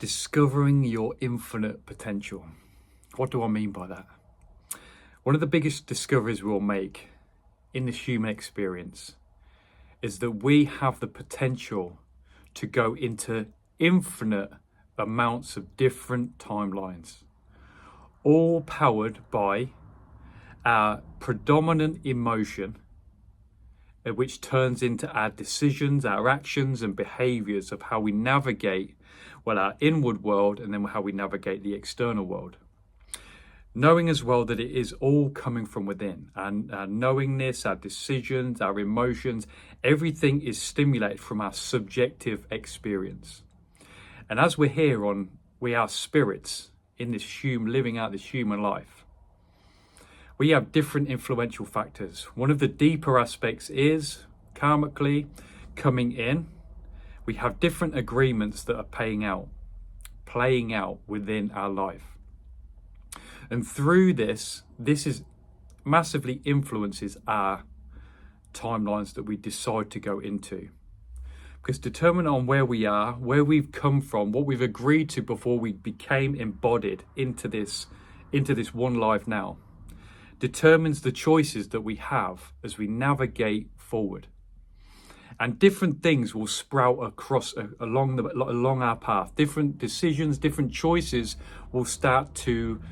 Discovering your infinite potential. What do I mean by that? One of the biggest discoveries we'll make in this human experience is that we have the potential to go into infinite amounts of different timelines, all powered by our predominant emotion, which turns into our decisions, our actions and behaviors of how we navigate our inward world and then how we navigate the external world. Knowing as well that it is all coming from within, and our knowingness, our decisions, our emotions, everything is stimulated from our subjective experience. And as we're here we are spirits in this living out this human life. We have different influential factors. One of the deeper aspects is karmically coming in. We have different agreements that are playing out within our life. And through this is massively influences our timelines that we decide to go into. Because determined on where we are, where we've come from, what we've agreed to before we became embodied into this one life now, determines the choices that we have as we navigate forward. And different things will sprout along our path. Different decisions, different choices will start to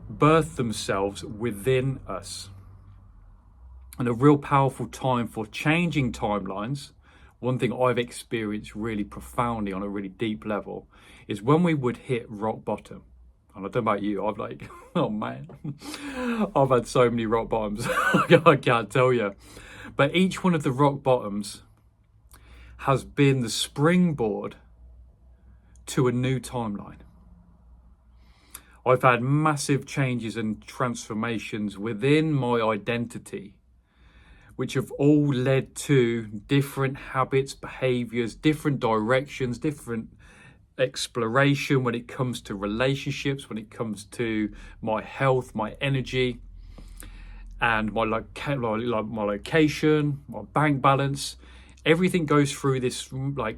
birth themselves within us. And a real powerful time for changing timelines, one thing I've experienced really profoundly on a really deep level, is when we would hit rock bottom. And I don't know about you, oh man, I've had so many rock bottoms, I can't tell you. But each one of the rock bottoms has been the springboard to a new timeline. I've had massive changes and transformations within my identity, which have all led to different habits, behaviors, different directions, different exploration when it comes to relationships, when it comes to my health, my energy, and my location, my bank balance. Everything goes through this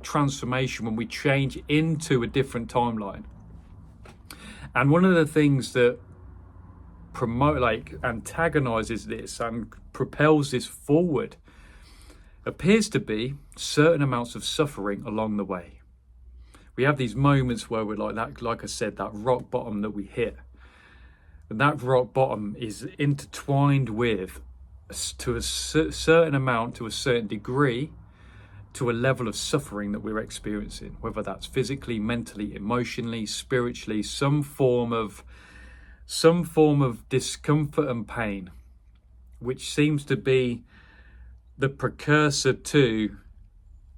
transformation when we change into a different timeline. And one of the things that antagonizes this and propels this forward appears to be certain amounts of suffering along the way. We have these moments where we're like I said, that rock bottom that we hit. And that rock bottom is intertwined with, to a certain amount, to a certain degree, to a level of suffering that we're experiencing, whether that's physically, mentally, emotionally, spiritually, some form of discomfort and pain, which seems to be the precursor to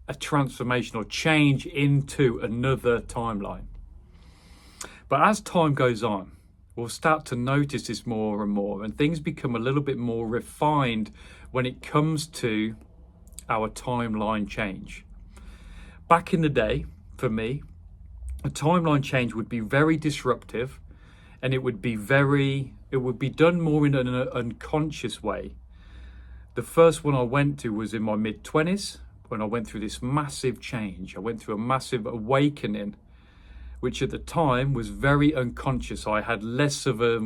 a transformation or change into another timeline. But as time goes on, we'll start to notice this more and more, and things become a little bit more refined when it comes to our timeline change. Back in the day, for me, a timeline change would be very disruptive, and it would be done more in an unconscious way. The first one I went to was in my mid-20s, when I went through this massive change. I went through a massive awakening, which at the time was very unconscious. I had less of a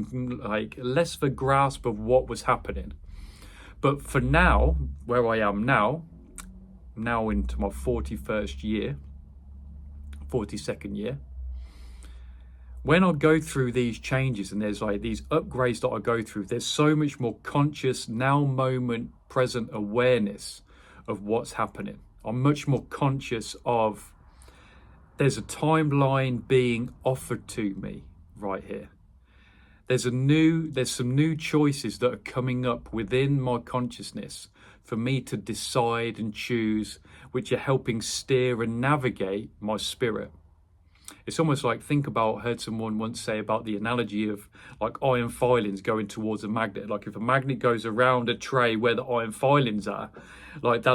grasp of what was happening. But for now, where I am now into my 42nd year, when I go through these changes and there's these upgrades that I go through, there's so much more conscious, now moment present awareness of what's happening. I'm much more conscious of there's a timeline being offered to me right here. There's some new choices that are coming up within my consciousness for me to decide and choose, which are helping steer and navigate my spirit. It's almost like, I heard someone once say about the analogy of iron filings going towards a magnet. Like if a magnet goes around a tray where the iron filings are, loads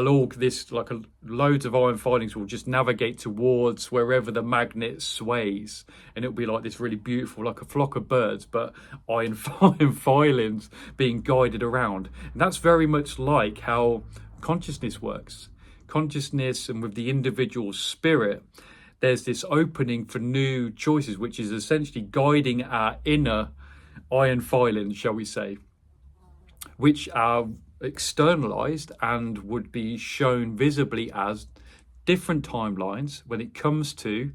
of iron filings will just navigate towards wherever the magnet sways. And it'll be like this really beautiful, like a flock of birds, but iron filings being guided around. And that's very much like how consciousness works. Consciousness, and with the individual spirit, there's this opening for new choices, which is essentially guiding our inner iron filings, shall we say, which are externalized and would be shown visibly as different timelines when it comes to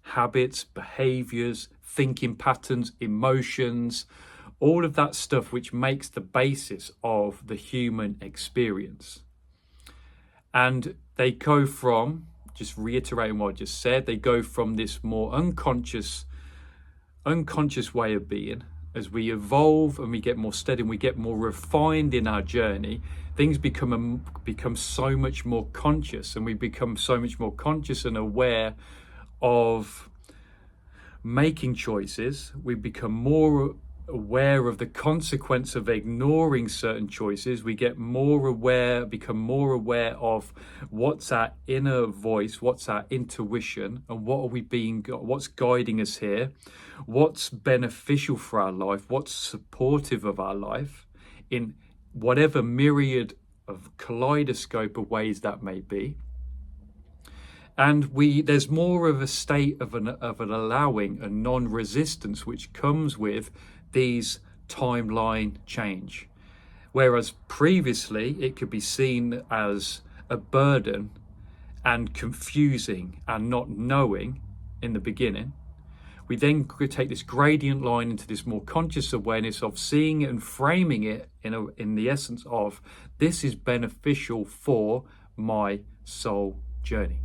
habits, behaviors, thinking patterns, emotions, all of that stuff which makes the basis of the human experience. And they go from, just reiterating what I just said, they go from this more unconscious way of being. As we evolve and we get more steady and we get more refined in our journey, things become so much more conscious, and we become so much more conscious and aware of making choices. We become more aware of the consequence of ignoring certain choices. We get more aware, become more aware of what's our inner voice, what's our intuition, and what's guiding us here, what's beneficial for our life, what's supportive of our life in whatever myriad of kaleidoscope of ways that may be. And there's more of a state of an allowing and non-resistance which comes with these timeline change. Whereas previously it could be seen as a burden and confusing and not knowing in the beginning, we then could take this gradient line into this more conscious awareness of seeing it and framing it in the essence of, this is beneficial for my soul journey.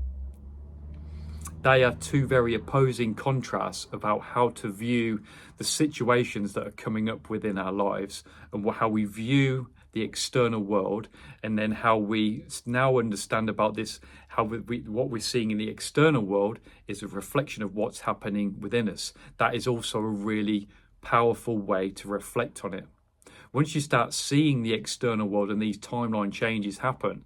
They are two very opposing contrasts about how to view the situations that are coming up within our lives, and how we view the external world, and then how we now understand about this, how what we're seeing in the external world is a reflection of what's happening within us. That is also a really powerful way to reflect on it. Once you start seeing the external world and these timeline changes happen,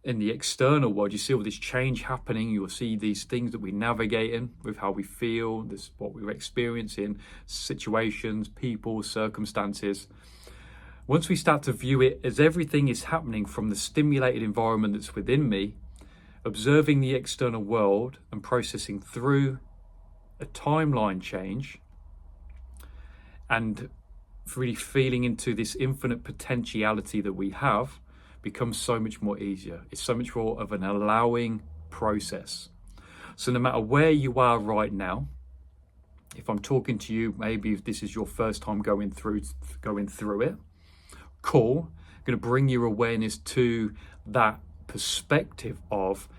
in the external world, you see all this change happening. You'll see these things that we navigate in with how we feel, this what we're experiencing, situations, people, circumstances. Once we start to view it as everything is happening from the stimulated environment that's within me, observing the external world and processing through a timeline change, and really feeling into this infinite potentiality that we have, becomes so much more easier. It's so much more of an allowing process. So no matter where you are right now, if I'm talking to you, maybe if this is your first time going through it, cool. I'm going to bring your awareness to that perspective of,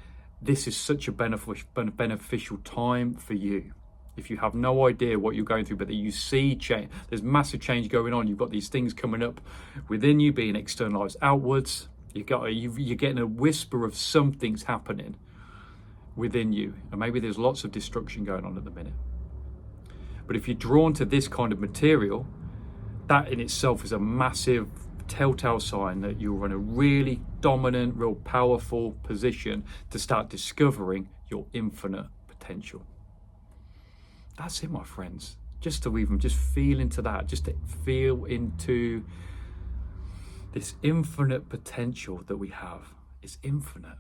this is such a beneficial time for you. If you have no idea what you're going through, but that you see change, there's massive change going on. You've got these things coming up within you being externalized outwards. You're getting a whisper of something's happening within you, and maybe there's lots of destruction going on at the minute. But if you're drawn to this kind of material, that in itself is a massive telltale sign that you're in a really dominant, real powerful position to start discovering your infinite potential. That's it, my friends. Just to even just feel into that, just to feel into this infinite potential that we have. Is infinite.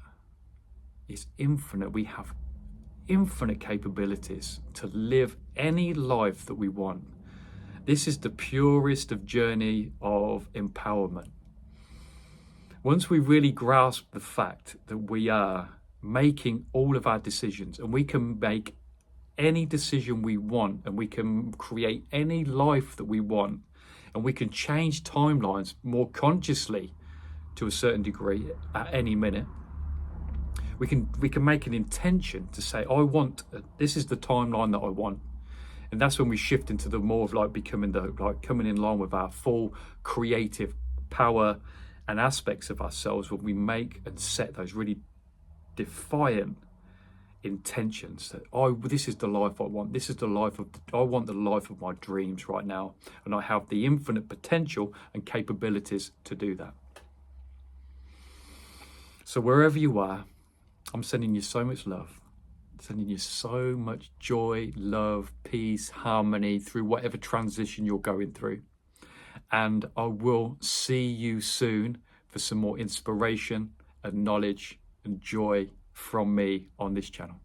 It's infinite. We have infinite capabilities to live any life that we want. This is the purest of journey of empowerment. Once we really grasp the fact that we are making all of our decisions, and we can make any decision we want, and we can create any life that we want, and we can change timelines more consciously to a certain degree at any minute. We can make an intention to say, this is the timeline that I want. And that's when we shift into the more of coming in line with our full creative power and aspects of ourselves, when we make and set those really defiant intentions that this is the life I want. This is the life I want the life of my dreams right now, and I have the infinite potential and capabilities to do that. So wherever you are, I'm sending you so much love, sending you so much joy, love, peace, harmony through whatever transition you're going through. And I will see you soon for some more inspiration and knowledge and joy from me on this channel.